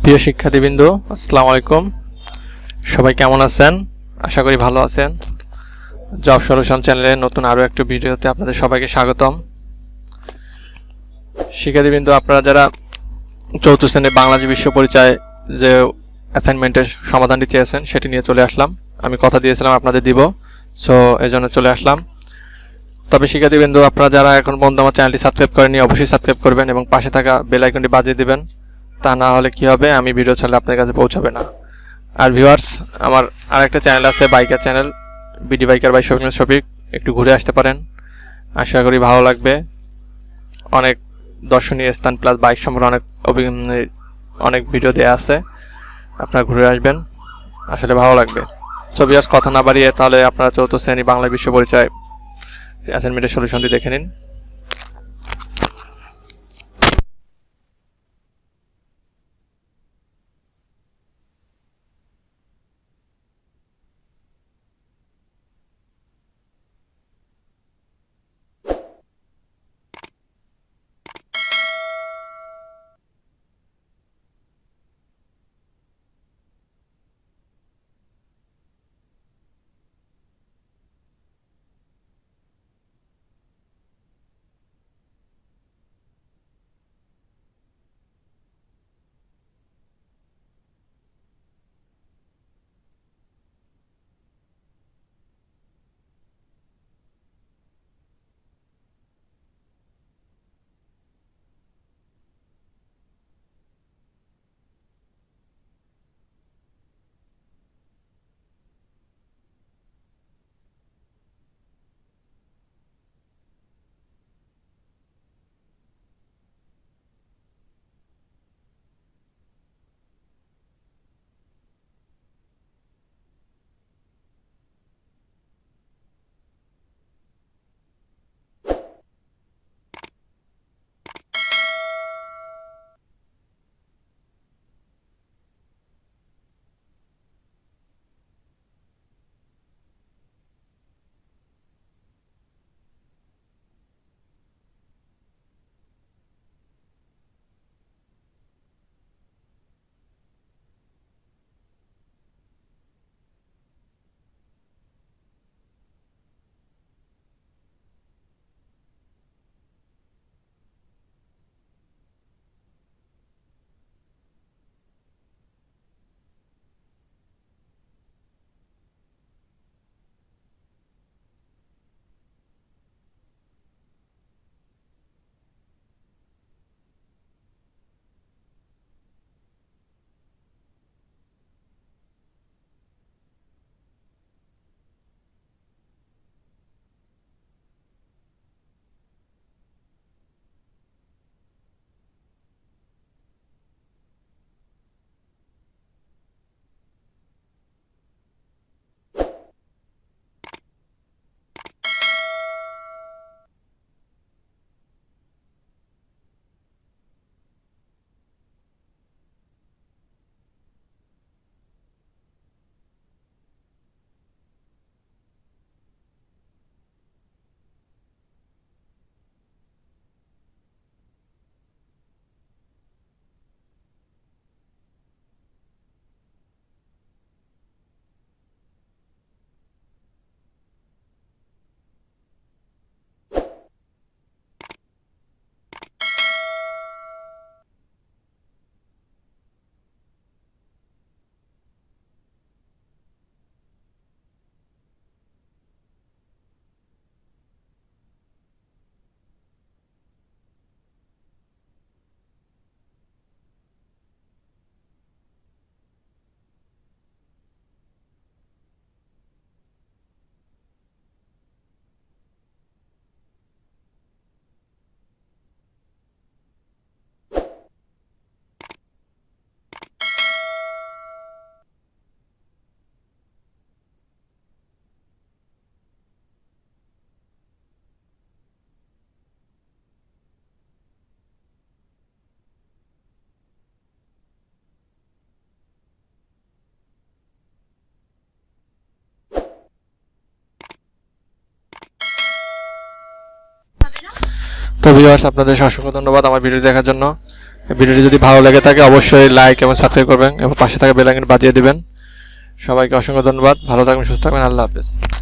প্রিয় শিক্ষার্থীবৃন্দ, আসসালামু আলাইকুম। সবাই কেমন আছেন? আশা করি ভালো আছেন। জব সলিউশন চ্যানেলের নতুন আরও একটা ভিডিওতে আপনাদের সবাইকে স্বাগতম। শিক্ষার্থীবৃন্দ, আপনারা যারা চতুর্থ শ্রেণীর বাংলাদেশ বিশ্ব পরিচয় যে অ্যাসাইনমেন্টের সমাধানটি চেয়েছেন সেটি নিয়ে চলে আসলাম। আমি কথা দিয়েছিলাম আপনাদের দিব, সো এই জন্য চলে আসলাম। তবে শিক্ষার্থীবৃন্দ, আপনারা যারা এখন পর্যন্ত আমার চ্যানেলটি সাবস্ক্রাইব করেননি অবশ্যই সাবস্ক্রাইব করবেন এবং পাশে থাকা বেল আইকনটি বাজিয়ে দেবেন। তা না হলে কি হবে, আমি ভিডিও ছাড়লে আপনার কাছে পৌঁছাবে না। আর ভিউয়ার্স, আমার আরেকটা চ্যানেল আছে, biker channel, BD biker by Shafiq. একটু ঘুরে আসতে পারেন, আশা করি ভালো লাগবে। অনেক দর্শনীয় স্থান প্লাস বাইক সম্পর্কে অনেক ভিডিও দেওয়া আছে, আপনারা ঘুরে আসবেন, আসলে ভালো লাগবে। সো ভিউয়ার্স, কথা না বাড়িয়ে তাহলে আপনারা চতুর্থ শ্রেণী বাংলা বিশ্ব পরিচয় অ্যাসাইনমেন্টের সলিউশনটি দেখে নিন। তো ভিউয়ার্স, আপনাদের অসংখ্য ধন্যবাদ আমার ভিডিও দেখার জন্য। ভিডিওটি যদি ভালো লেগে থাকে অবশ্যই লাইক এবং সাবস্ক্রাইব করবেন এবং পাশে থাকা বেল আইকন বাজিয়ে দিবেন। সবাইকে অসংখ্য ধন্যবাদ। ভালো থাকবেন, সুস্থ থাকবেন। আল্লাহ হাফেজ।